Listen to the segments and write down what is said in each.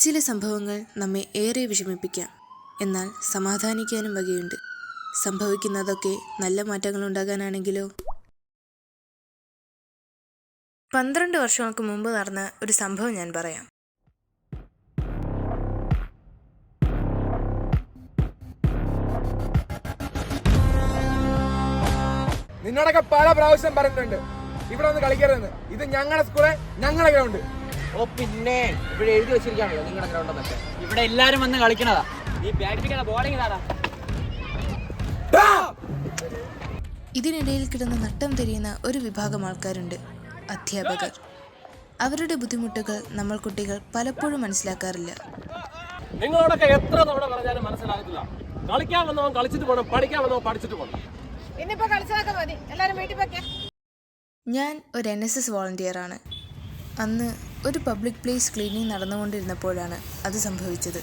ചില സംഭവങ്ങൾ നമ്മെ ഏറെ വിഷമിപ്പിക്കാം. എന്നാൽ സമാധാനിക്കാനും വകയുണ്ട്. സംഭവിക്കുന്നതൊക്കെ നല്ല മാറ്റങ്ങൾ ഉണ്ടാകാനാണെങ്കിലോ. 12 വർഷങ്ങൾക്ക് മുമ്പ് നടന്ന ഒരു സംഭവം ഞാൻ പറയാം. നിന്നോടൊക്കെ പല പ്രാവശ്യം പറഞ്ഞിട്ടുണ്ട് ഇവിടെ ഒന്ന് കളിക്കരുതെന്ന്. ഇത് ഞങ്ങളുടെ സ്കൂള്, ഞങ്ങളുടെ ഗ്രൗണ്ട്. ഓ പിന്നെ ഇവിടെ എഴുതി വെച്ചിരിക്കാണല്ലോ നിങ്ങളുടെ ഗ്രൗണ്ട് എന്നൊക്കെ. ഇവിടെ എല്ലാരും വന്ന് കളിക്കണതാ. നീ ബാറ്റിംഗ് ബോളിംഗ് താടാ. ഇതിനിടയിൽ കിടന്ന് നട്ടം തിരിയുന്ന ഒരു വിഭാഗം ആൾക്കാരുണ്ട്, അധ്യാപകർ. അവരുടെ ബുദ്ധിമുട്ടുകൾ നമ്മൾ കുട്ടികൾ പലപ്പോഴും മനസ്സിലാക്കാറില്ല. നിങ്ങളോടൊക്കെ എത്ര തവണ പറഞ്ഞാലും മനസ്സിലാകത്തില്ല. കളിക്കാൻ വന്നവൻ കളിച്ചിട്ട് പോകണം, പഠിക്കാൻ വന്നവൻ പഠിച്ചിട്ട് പോകണം. ഞാൻ ഒരു NSS വോളണ്ടിയറാണ്. അന്ന് ഒരു പബ്ലിക് പ്ലേസ് ക്ലീനിങ് നടന്നുകൊണ്ടിരുന്നപ്പോഴാണ് അത് സംഭവിച്ചത്.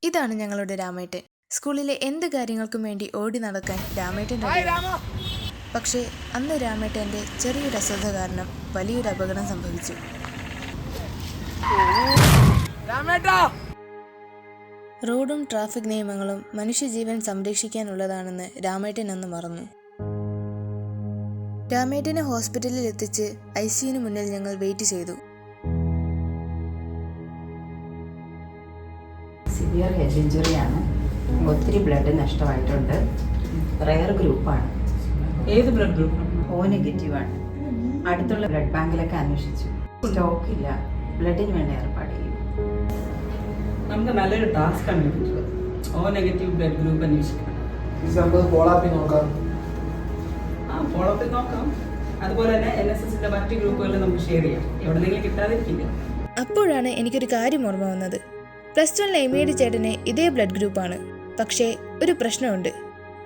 ഇതാണ് ഞങ്ങളുടെ രാമേട്ടൻ. സ്കൂളിലെ എന്ത് കാര്യങ്ങൾക്കും വേണ്ടി ഓടി നടക്കാൻ രാമേട്ടൻ. പക്ഷേ അന്ന് രാമേട്ടൻ്റെ ചെറിയൊരു അശ്രദ്ധ കാരണം വലിയൊരു അപകടം സംഭവിച്ചു. റോഡും ട്രാഫിക് നിയമങ്ങളും മനുഷ്യജീവൻ സംരക്ഷിക്കാനുള്ളതാണെന്ന് രാമേട്ടൻ അന്ന് മറന്നു. രാമേട്ടനെ ഹോസ്പിറ്റലിൽ എത്തിച്ച് ICUവിന് മുന്നിൽ ഞങ്ങൾ വെയിറ്റ് ചെയ്തു. സിവിയർ ഹെഡ് ഇഞ്ചുറിയാണ്. ഒത്തിരി ബ്ലഡ് നഷ്ടമായിട്ടുണ്ട്. റയർ ഗ്രൂപ്പാണ്. ഏത് ബ്ലഡ് ഗ്രൂപ്പ്? O നെഗറ്റീവാണ്. അടുത്തുള്ള ബ്ലഡ് ബാങ്കിലൊക്കെ അന്വേഷിച്ചു. സ്റ്റോക്ക് ഇല്ല. ബ്ലഡിന് വേണ്ടി ഏർപ്പാട് ചെയ്യും. നമുക്ക് നല്ലൊരു ടാസ്ക് ആണ് കിട്ടിയിട്ടുള്ളത്. O നെഗറ്റീവ് ബ്ലഡ് ഗ്രൂപ്പ് അന്വേഷിക്കണം. ഫോളോഅപ്പിൽ നോക്കാം. ഫോളോപ്പിൽ നോക്കാം. അതുപോലെ തന്നെ NSSന്റെ മറ്റ് ഗ്രൂപ്പുകളിൽ നമുക്ക് ഷെയർ ചെയ്യാം. എവിടെന്നെങ്കിലും കിട്ടാതിരിക്കില്ല. അപ്പോഴാണ് എനിക്കൊരു കാര്യം ഓർമ്മ വന്നത്. +1 എമിയുടെ ചേട്ടന് ഇതേ ബ്ലഡ് ഗ്രൂപ്പാണ്. പക്ഷേ ഒരു പ്രശ്നമുണ്ട്.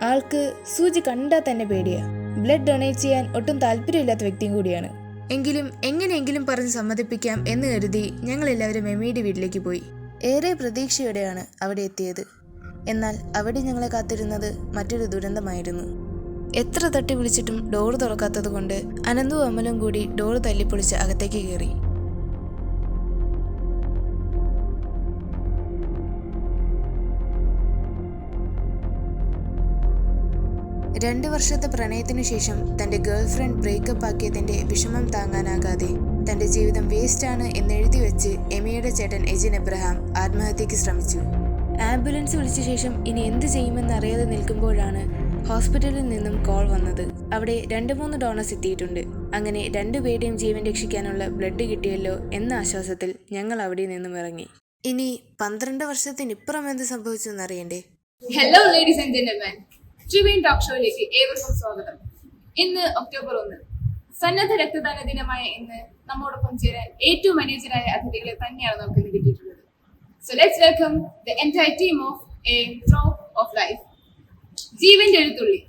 ആൾക്ക് സൂചി കണ്ടാൽ തന്നെ പേടിയാ. ബ്ലഡ് ഡൊണേറ്റ് ചെയ്യാൻ ഒട്ടും താല്പര്യമില്ലാത്ത വ്യക്തിയും കൂടിയാണ്. എങ്കിലും എങ്ങനെയെങ്കിലും പറഞ്ഞ് സമ്മതിപ്പിക്കാം എന്ന് കരുതി ഞങ്ങൾ എല്ലാവരും എമിയുടെ വീട്ടിലേക്ക് പോയി. ഏറെ പ്രതീക്ഷയോടെയാണ് അവിടെ എത്തിയത്. എന്നാൽ അവിടെ ഞങ്ങളെ കാത്തിരുന്നത് മറ്റൊരു ദുരന്തമായിരുന്നു. എത്ര തട്ടി വിളിച്ചിട്ടും ഡോർ തുറക്കാത്തത് കൊണ്ട് അനന്തും അമലും കൂടി ഡോർ തല്ലിപ്പൊളിച്ച് അകത്തേക്ക് കയറി. രണ്ട് വർഷത്തെ പ്രണയത്തിനു ശേഷം തന്റെ ഗേൾഫ്രണ്ട് ബ്രേക്കപ്പ് ആക്കിയതിന്റെ വിഷമം താങ്ങാനാകാതെ തന്റെ ജീവിതം വേസ്റ്റാണ് എന്നെഴുതി വെച്ച് എമിയുടെ ചേട്ടൻ എജിൻ എബ്രഹാം ആത്മഹത്യക്ക് ശ്രമിച്ചു. ആംബുലൻസ് വിളിച്ച ശേഷം ഇനി എന്ത് ചെയ്യുമെന്നറിയാതെ നിൽക്കുമ്പോഴാണ് ഹോസ്പിറ്റലിൽ നിന്നും കോൾ വന്നത്. അവിടെ 2-3 ഡോണേഴ്സ് എത്തിയിട്ടുണ്ട്. അങ്ങനെ രണ്ടുപേരുടെയും ജീവൻ രക്ഷിക്കാനുള്ള ബ്ലഡ് കിട്ടിയല്ലോ എന്ന ആശ്വാസത്തിൽ ഞങ്ങൾ അവിടെ നിന്നും ഇറങ്ങി. ഇനി 12 വർഷത്തിനിപ്പുറം എന്ത് സംഭവിച്ചു എന്നറിയണ്ടേ? Hello ladies and gentleman, Tribune talk ഷോയിലേക്ക് ഏവർക്കും സ്വാഗതം. ഇന്ന് ഒക്ടോബർ 1, സന്നദ്ധ രക്തദാന ദിനമായ ഇന്ന് നമ്മോടൊപ്പം ചേരാൻ ഏറ്റവും അനുയോജ്യരായ അതിഥികളെ തന്നെയാണ് നമുക്ക് ഇന്ന് കിട്ടിയിട്ടുള്ളത്. So let's welcome the entire team of A Drop of Life. ജീവന്റെ എഴുത്തുള്ളി,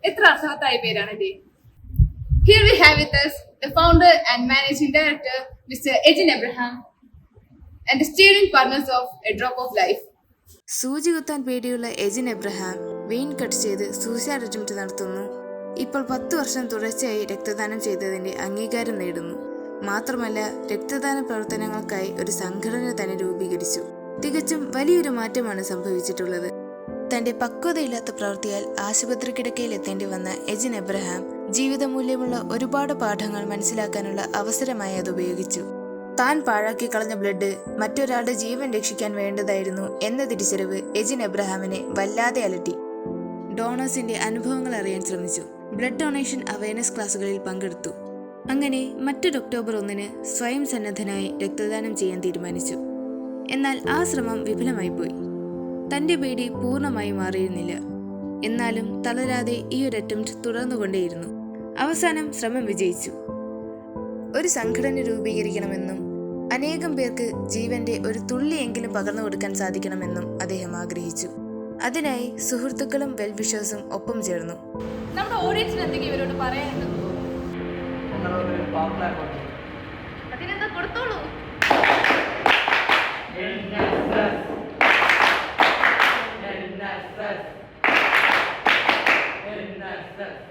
എത്ര അർത്ഥവത്തായ പേരാണല്ലേ. Here we have with us the founder and managing director Mr. Ejin Abraham and the steering partners of A Drop of Life. സൂചി കുത്താൻ പേടിയുള്ള Ejin Abraham vein cut ചെയ്ത് suicide attempt നടത്തുന്നു. ഇപ്പോൾ 10 വർഷം തുടർച്ചയായി രക്തദാനം ചെയ്തതിന്റെ അംഗീകാരം നേടുന്നു. മാത്രമല്ല രക്തദാന പ്രവർത്തനങ്ങൾക്കായി ഒരു സംഘടന തന്നെ രൂപീകരിച്ചു. തികച്ചും വലിയൊരു മാറ്റമാണ് സംഭവിച്ചിട്ടുള്ളത്. തന്റെ പക്വതയില്ലാത്ത പ്രവൃത്തിയാൽ ആശുപത്രി കിടക്കയിൽ എത്തേണ്ടി വന്ന എജിൻ എബ്രഹാം ജീവിതമൂല്യമുള്ള ഒരുപാട് പാഠങ്ങൾ മനസ്സിലാക്കാനുള്ള അവസരമായി അത് ഉപയോഗിച്ചു. താൻ പാഴാക്കി കളഞ്ഞ ബ്ലഡ് മറ്റൊരാളുടെ ജീവൻ രക്ഷിക്കാൻ വേണ്ടതായിരുന്നു എന്ന തിരിച്ചറിവ് എജിൻ എബ്രഹാമിനെ വല്ലാതെ അലട്ടി. ഡോണേഴ്സിന്റെ അനുഭവങ്ങൾ അറിയാൻ ശ്രമിച്ചു. ബ്ലഡ് ഡൊണേഷൻ അവയർനെസ് ക്ലാസുകളിൽ പങ്കെടുത്തു. അങ്ങനെ മറ്റൊരു ഒക്ടോബർ 1 സ്വയം സന്നദ്ധനായി രക്തദാനം ചെയ്യാൻ തീരുമാനിച്ചു. എന്നാൽ ആ ശ്രമം വിഫലമായി പോയി. തന്റെ പേടി പൂർണ്ണമായി മാറിയിരുന്നില്ല. എന്നാലും തളരാതെ ഈ ഒരു അറ്റംപ്റ്റ് തുടർന്നുകൊണ്ടേയിരുന്നു. അവസാനം ശ്രമം വിജയിച്ചു. ഒരു സംഘടന രൂപീകരിക്കണമെന്നും അനേകം പേർക്ക് ജീവന്റെ ഒരു തുള്ളിയെങ്കിലും പകർന്നു കൊടുക്കാൻ സാധിക്കണമെന്നും അദ്ദേഹം ആഗ്രഹിച്ചു. അതിനായി സുഹൃത്തുക്കളും വെൽവിഷേഴ്സും ഒപ്പം ചേർന്നു. നമ്മുടെ ഓഡിയൻസിന് എന്തെങ്കിലും ഇവരോട് പറയാനുണ്ടെന്ന് അതിനെന്താ കൊടുത്തോളൂ. NSS.